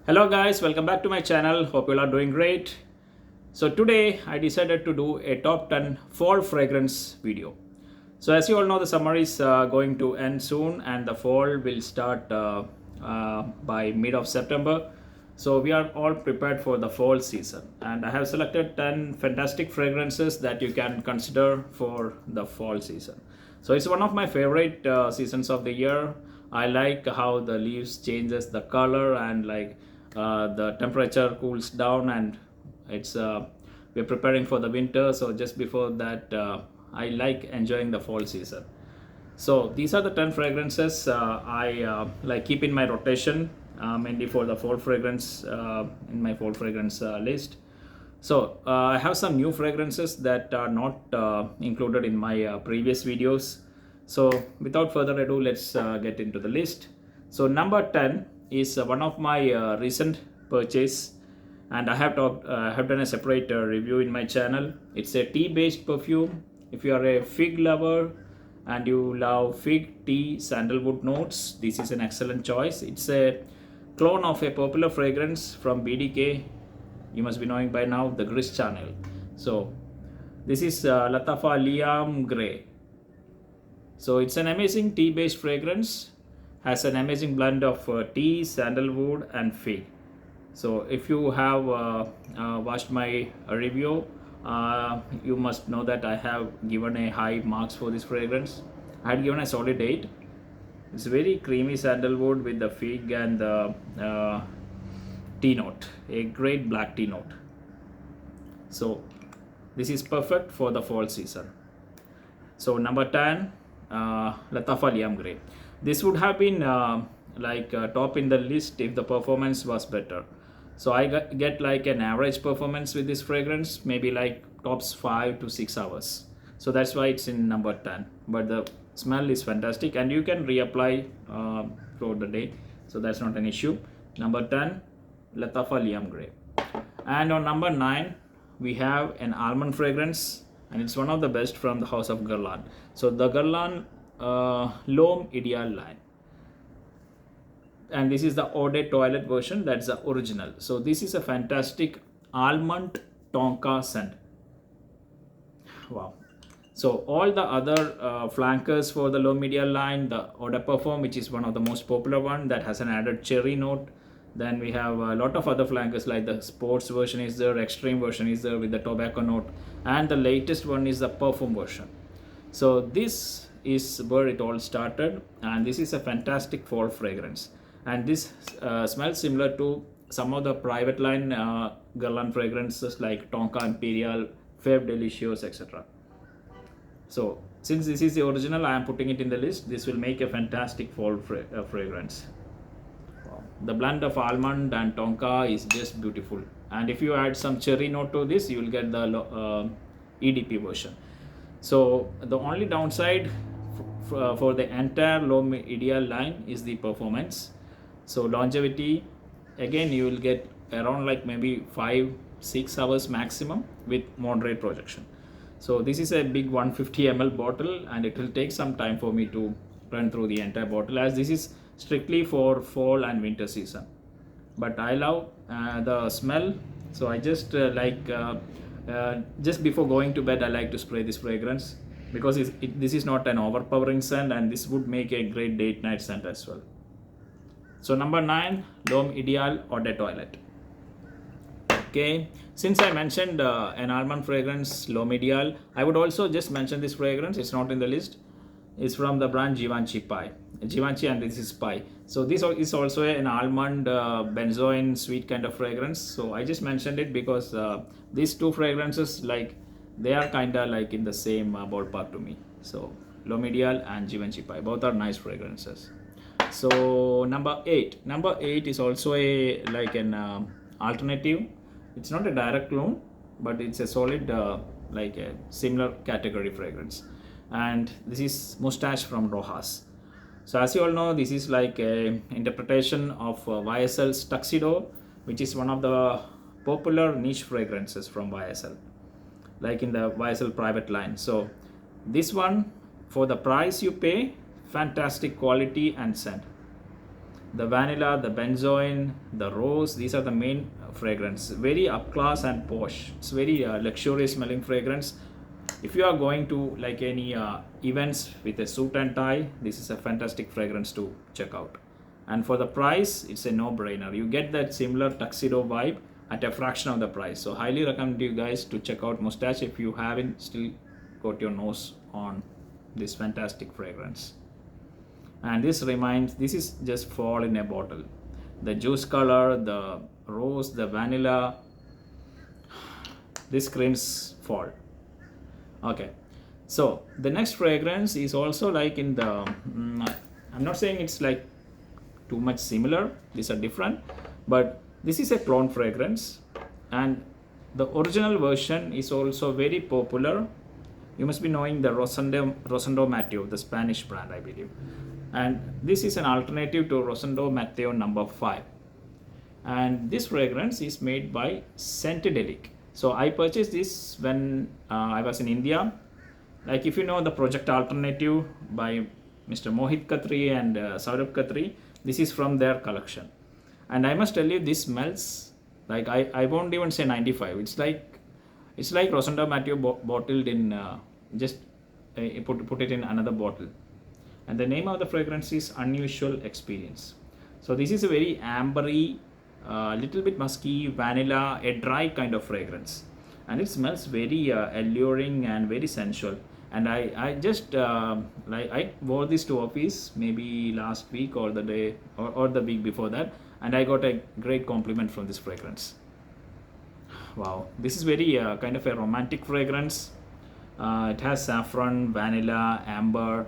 Hello guys, welcome back to my channel. Hope you all are doing great. So today I decided to do a top 10 fall fragrance video. So as you all know, the summer is going to end soon and the fall will start by mid of September. So we are all prepared for the fall season and I have selected 10 fantastic fragrances that you can consider for the fall season. So it's one of my favorite seasons of the year. I like how the leaves changes the color and the temperature cools down and it's we're preparing for the winter. So just before that, I like enjoying the fall season. So these are the 10 fragrances I like keep in my rotation, mainly for the fall fragrance in my fall fragrance list. So I have some new fragrances that are not included in my previous videos. So without further ado, let's get into the list. So number 10 is one of my recent purchase, and have done a separate review in my channel. It's a tea based perfume. If you are a fig lover and you love fig tea sandalwood notes, this is an excellent choice. It's a clone of a popular fragrance from BDK. You must be knowing by now the Gris channel. So this is Lattafa Liam Grey. So it's an amazing tea based fragrance, has an amazing blend of tea, sandalwood and fig. So if you have watched my review, you must know that I have given a high marks for this fragrance. I had given a solid 8. It's very creamy sandalwood with the fig and the tea note, a great black tea note. So this is perfect for the fall season. So number 10, Lattafa Liam Grey. This would have been top in the list if the performance was better. So I get like an average performance with this fragrance, maybe like tops 5 to 6 hours. So that's why it's in number 10. But the smell is fantastic and you can reapply throughout the day. So that's not an issue. Number 10, Lattafa Liam Grey. And on number 9, we have an almond fragrance, and it's one of the best from the house of Guerlain. So the Guerlain Lhome Ideal line. And this is the Eau de Toilette version, that's the original. So this is a fantastic almond tonka scent. Wow. So all the other flankers for the Lhome Ideal line, the Eau de Parfum, which is one of the most popular one that has an added cherry note. Then we have a lot of other flankers like the sports version is there, extreme version is there with the tobacco note, and the latest one is the perfume version. So this is where it all started, and this is a fantastic fall fragrance. And this smells similar to some of the private line Guerlain fragrances like Tonka Imperial, Fave Delicious, etc. So since this is the original, I am putting it in the list. This will make a fantastic fall fragrance. Wow. The blend of almond and tonka is just beautiful. And if you add some cherry note to this, you will get the EDP version. So the only downside for the entire Lhome Ideal line is the performance. So longevity, again you will get around like maybe 5-6 hours maximum with moderate projection. So this is a big 150 ml bottle and it will take some time for me to run through the entire bottle, as this is strictly for fall and winter season. But I love the smell, so I just just before going to bed I like to spray this fragrance, because this is not an overpowering scent and this would make a great date night scent as well. So number 9, Lhome Ideal Eau de Toilette. Okay, since I mentioned an almond fragrance, Lhome Ideal, I would also just mention this fragrance. It's not in the list. It's from the brand Givenchy Givenchy, and this is Pie. So this is also an almond benzoin sweet kind of fragrance. So I just mentioned it because these two fragrances, like, they are kind of like in the same ballpark to me. So Lhome Ideal and Givenchy Pie, both are nice fragrances. So number 8 is also a like an alternative. It's not a direct clone, but it's a solid like a similar category fragrance, and this is Mustache from Rochas. So as you all know, this is like a interpretation of YSL's Tuxedo, which is one of the popular niche fragrances from YSL, like in the YSL private line. So this one, for the price you pay, fantastic quality and scent. the vanilla, the benzoin, the rose, these are the main fragrance. Very up class and posh. It's very luxurious smelling fragrance. If you are going to like any events with a suit and tie, this is a fantastic fragrance to check out. And for the price, it's a no-brainer. You get that similar tuxedo vibe at a fraction of the price. So highly recommend you guys to check out Mustache if you haven't still got your nose on this fantastic fragrance. And this is just fall in a bottle. The juice color, the rose, the vanilla, this screams fall. Okay, so the next fragrance is also like in the I'm not saying it's like too much similar, these are different, but this is a clone fragrance, and the original version is also very popular. You must be knowing the Rosendo Mateo, the Spanish brand, I believe. And this is an alternative to Rosendo Mateo number 5. And this fragrance is made by Scentedelic. So I purchased this when I was in India. Like if you know the Project Alternative by Mr. Mohit Khatri and Saurabh Khatri, this is from their collection. And I must tell you, this smells like I won't even say 95. It's like Rosendo Mateo bottled in just put it in another bottle. And the name of the fragrance is Unusual Experience. So this is a very ambery, little bit musky, vanilla, a dry kind of fragrance, and it smells very alluring and very sensual. And I just I wore this to office maybe last week or the day or the week before that, and I got a great compliment from this fragrance. Wow, this is very kind of a romantic fragrance. It has saffron, vanilla, amber.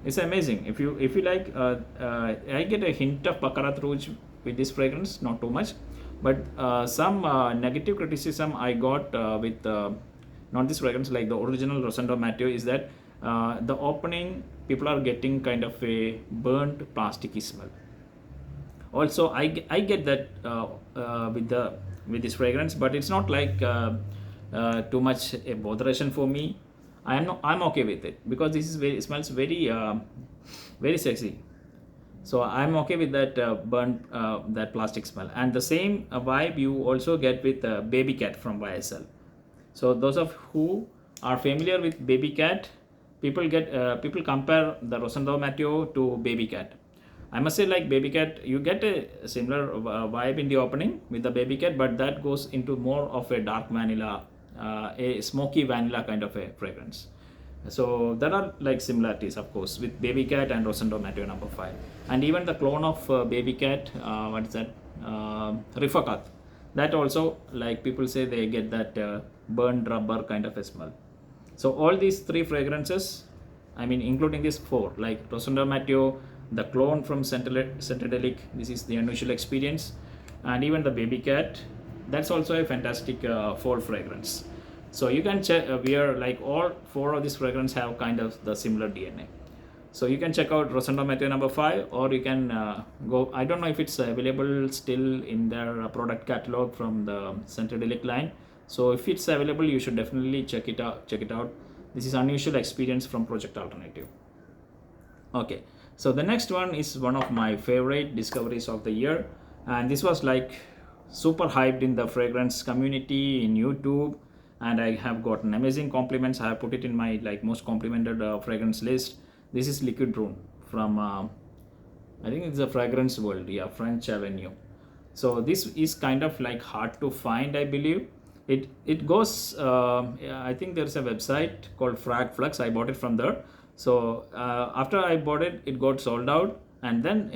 It's amazing. If you like, I get a hint of Baccarat Rouge with this fragrance, not too much, but some negative criticism I got with not this fragrance, like the original Rosendo Mateo, is that the opening people are getting kind of a burnt plasticky smell. Also, I get that with this fragrance, but it's not like too much a botheration for me. I'm okay with it because this is it smells very very sexy. So I'm okay with that burnt that plastic smell, and the same vibe you also get with Baby Cat from YSL. So those of who are familiar with Baby Cat, people compare the Rosendo Mateo to Baby Cat. I must say, like Baby Cat, you get a similar vibe in the opening with the Baby Cat, but that goes into more of a dark vanilla, a smoky vanilla kind of a fragrance. So there are like similarities, of course, with Baby Cat and Rosendo Mateo number 5, and even the clone of Baby Cat, what is that, Rifakat, that also, like people say, they get that burned rubber kind of a smell. So all these 3 fragrances, I mean including these 4, like Rosendo Mateo, the clone from Scentedelic, this is the Unusual Experience, and even the Baby Cat, that's also a fantastic fall fragrance. So you can check, we are like all 4 of these fragrances have kind of the similar DNA. So you can check out Rosendo Mateo number 5, or you can go, I don't know if it's available still in their product catalog from the Scentedelic line. So if it's available, you should definitely check it out. This is Unusual Experience from Project Alternative. Okay, so the next one is one of my favorite discoveries of the year, and this was like super hyped in the fragrance community in YouTube, and I have gotten amazing compliments. I have put it in my like most complimented fragrance list. This is Liquid Brun from I think it's a Fragrance World, yeah, French Avenue. So this is kind of like hard to find, I believe. It goes I think there's a website called Frag Flux. I bought it from there. So after I bought it, it got sold out, and then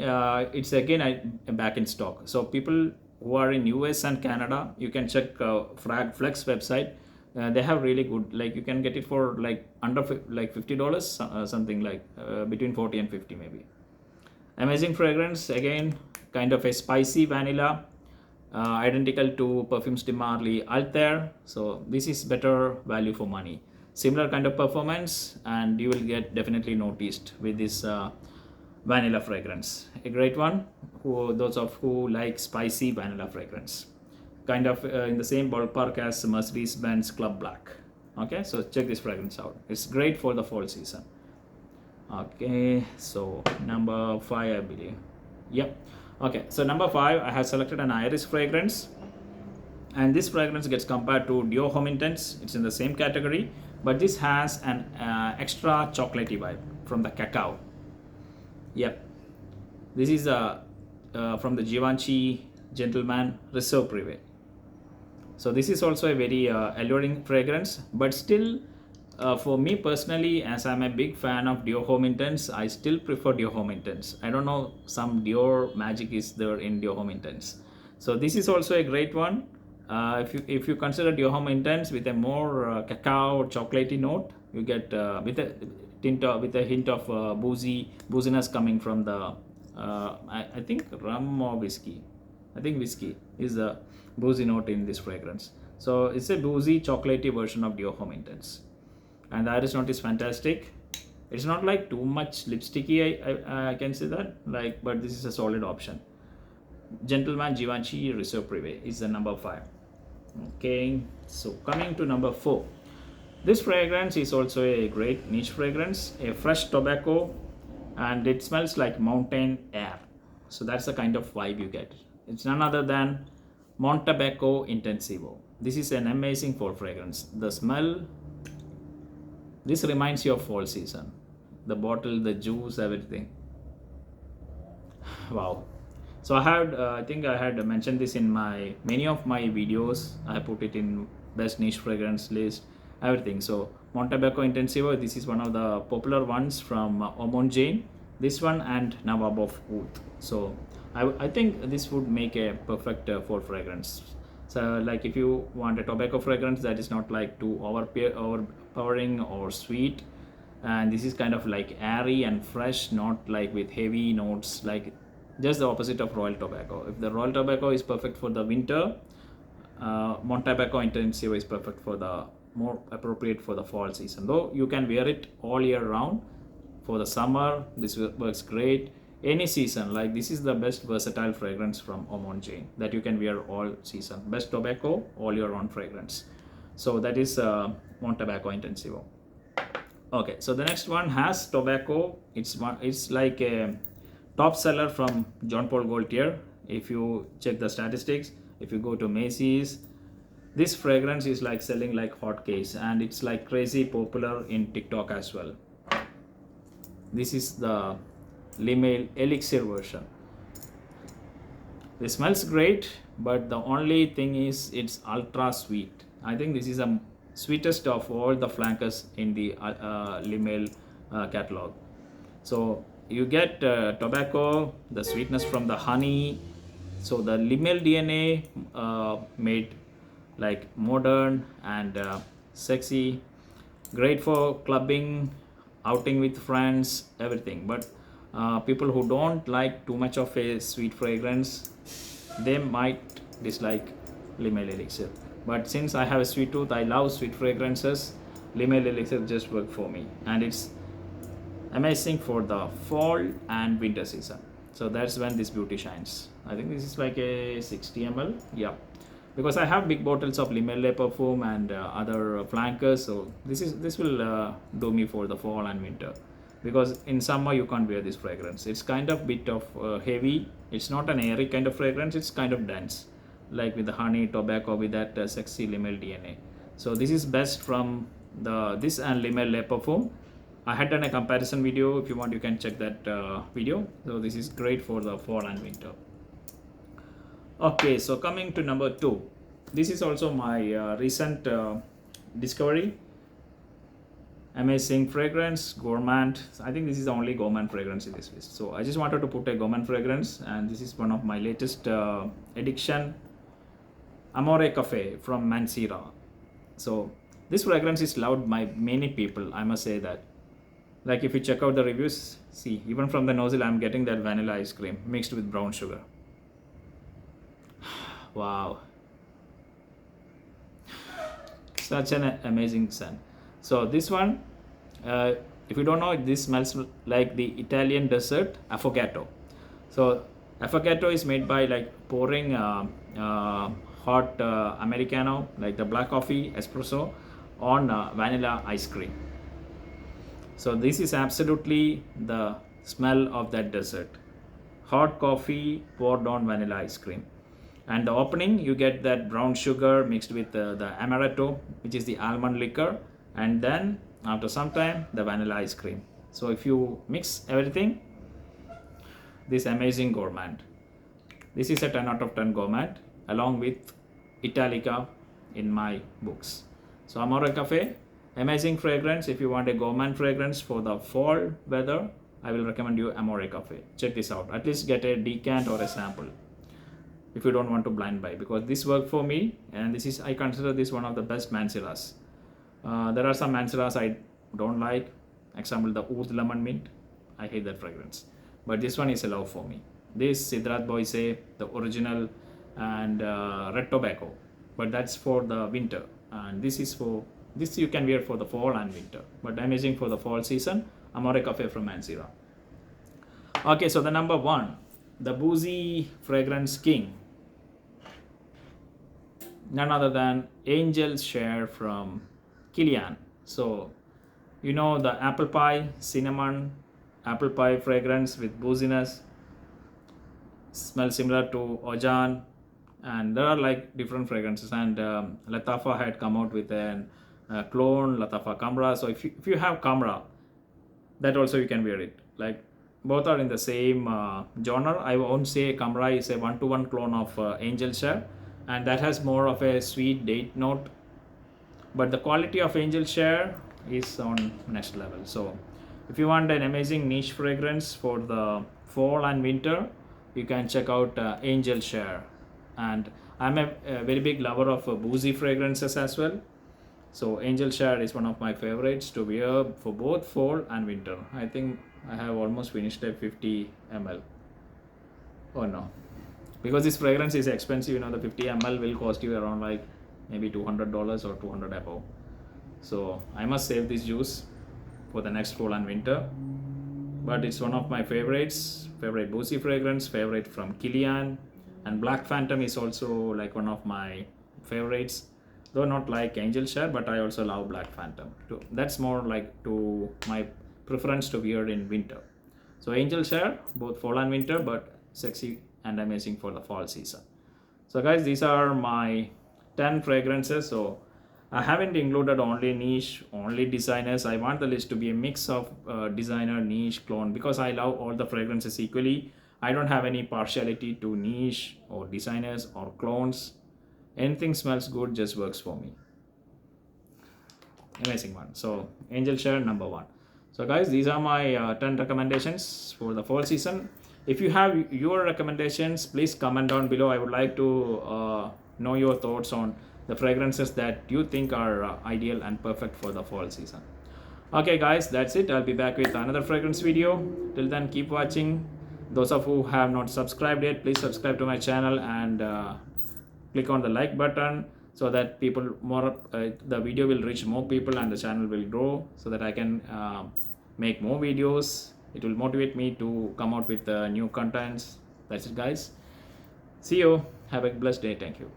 it's again back in stock. So people who are in US and Canada, you can check Frag Flex website. They have really good, like you can get it for like under like $50, something like between 40 and 50 maybe. Amazing fragrance, again kind of a spicy vanilla, identical to Parfums de Marly Altair. So this is better value for money, similar kind of performance, and you will get definitely noticed with this vanilla fragrance. A great one who those of who like spicy vanilla fragrance, kind of in the same ballpark as Mercedes-Benz Club Black. Okay, so check this fragrance out. It's great for the fall season. Okay, so number 5, I believe. Yep. Okay, so number 5, I have selected an iris fragrance, and this fragrance gets compared to Lhome Intense. It's in the same category, but this has an extra chocolatey vibe from the cacao. Yep, this is from the Givenchy Gentleman Reserve Prive. So this is also a very alluring fragrance, but still for me personally, as I'm a big fan of Lhome Intense, I still prefer Lhome Intense. I don't know, some Dior magic is there in Lhome Intense. So this is also a great one. If you consider Lhome Intense with a more cacao chocolatey note, you get with a hint of booziness coming from the I think rum or whiskey. I think whiskey is the boozy note in this fragrance. So it's a boozy chocolatey version of Lhome Intense, and the iris note is fantastic. It's not like too much lipsticky, I can say that, like, but this is a solid option. Gentleman Givenchy Reserve Prive is the number 5. Okay, so coming to number 4, this fragrance is also a great niche fragrance, a fresh tobacco, and it smells like mountain air. So that's the kind of vibe you get. It's none other than Montabaco Intensivo. This is an amazing fall fragrance. The smell, this reminds you of fall season. The bottle, the juice, everything. Wow. So I think I had mentioned this in many of my videos. I put it in best niche fragrance list, everything. So Montabaco Intensivo, this is one of the popular ones from Ormond Jayne. This one and Nawab of Oud. So I think this would make a perfect fall fragrance. So like if you want a tobacco fragrance that is not like too overpowering or sweet, and this is kind of like airy and fresh, not like with heavy notes, like just the opposite of Royal Tobacco. If the Royal Tobacco is perfect for the winter, Montabaco Intensivo is perfect for the more appropriate for the fall season. Though you can wear it all year round. For the summer, this works great. Any season, like this is the best versatile fragrance from Ormond Jayne that you can wear all season. Best tobacco, all year round fragrance. So that is Montabaco Intensivo. Okay, so the next one has tobacco. It's like a top seller from Jean Paul Gaultier. If you check the statistics, if you go to Macy's, this fragrance is like selling like hotcakes, and it's like crazy popular in TikTok as well. This is the Lemale Elixir version. It smells great, but the only thing is it's ultra sweet. I think this is the sweetest of all the flankers in the Lemale catalog. So you get tobacco, the sweetness from the honey. So the Lemale DNA made like modern and sexy, great for clubbing, outing with friends, everything. But people who don't like too much of a sweet fragrance, they might dislike Lemale Elixir. But since I have a sweet tooth, I love sweet fragrances, Lemale Elixir just worked for me, and it's amazing for the fall and winter season. So that's when this beauty shines. I think this is like a 60 ml, yeah, because I have big bottles of Lemale perfume and other flankers. So this will do me for the fall and winter, because in summer you can't wear this fragrance. It's kind of bit of heavy. It's not an airy kind of fragrance. It's kind of dense, like with the honey, tobacco, with that sexy Lemale DNA. So this is best from this and Lemale perfume. I had done a comparison video. If you want, you can check that video. So this is great for the fall and winter. Okay, so coming to number 2. This is also my recent discovery. Amazing fragrance, gourmand. I think this is the only gourmand fragrance in this list. So I just wanted to put a gourmand fragrance, and this is one of my latest addiction, Amore Caffe from Mancera. So this fragrance is loved by many people, I must say that. Like if you check out the reviews, see, even from the nozzle I'm getting that vanilla ice cream mixed with brown sugar. Wow, such an amazing scent. So this one, if you don't know, this smells like the Italian dessert affogato. So affogato is made by like pouring hot Americano, like the black coffee espresso, on vanilla ice cream. So this is absolutely the smell of that dessert. hot coffee poured on vanilla ice cream. And the opening, you get that brown sugar mixed with the amaretto, which is the almond liquor, and then after some time the vanilla ice cream. So if you mix everything, this amazing gourmand. This is a 10 out of 10 gourmand along with Italica in my books. So Amore Caffe, amazing fragrance. If you want a gourmand fragrance for the fall weather, I will recommend you Amore Caffe. Check this out. At least get a decant or a sample if you don't want to blind buy, because this worked for me, and this is, I consider this one of the best Manceras. There are some Manceras I don't like. Example, the Oud Lemon Mint. I hate that fragrance. But this one is a love for me. This Sidrat Boise, the original, and Red Tobacco. But that's for the winter. And this is for, this you can wear for the fall and winter. But amazing for the fall season. Amore Caffe from Mancera. Okay, so the number one, the boozy fragrance king. None other than Angel's Share from Kilian. So, you know, the apple pie, cinnamon, apple pie fragrance with booziness. Smells similar to Ojan. And there are like different fragrances. And Lattafa had come out with a clone, Lattafa Camera. So if you have Camera, that also you can wear it. Like both are in the same genre. I won't say Camera is a 1-to-1 clone of Angel's Share. And that has more of a sweet date note, but the quality of Angel's Share is on next level. So if you want an amazing niche fragrance for the fall and winter, you can check out Angel's Share. And I'm a very big lover of boozy fragrances as well, so Angel's Share is one of my favorites to wear for both fall and winter. I think I have almost finished a 50 ml. Oh no, because this fragrance is expensive, you know, the 50 ml will cost you around like maybe $200 or 200 above. So I must save this juice for the next fall and winter. But it's one of my favorites, favorite boozy fragrance, favorite from Kilian. And Black Phantom is also like one of my favorites, though not like Angel's Share, but I also love Black Phantom too. That's more like to my preference to wear in winter. So Angel's Share, both fall and winter, but sexy and amazing for the fall season. So guys, these are my 10 fragrances. So I haven't included only niche, only designers. I want the list to be a mix of designer, niche, clone, because I love all the fragrances equally. I don't have any partiality to niche or designers or clones. Anything smells good just works for me. Amazing one. So Angel's Share number one. So guys, these are my 10 recommendations for the fall season. If you have your recommendations, please comment down below. I would like to know your thoughts on the fragrances that you think are ideal and perfect for the fall season. Okay guys, that's it. I'll be back with another fragrance video. Till then, keep watching. Those of you who have not subscribed yet, please subscribe to my channel and click on the like button, so that people the video will reach more people and the channel will grow, so that I can make more videos. It will motivate me to come out with new contents. That's it guys. See you. Have a blessed day. Thank you.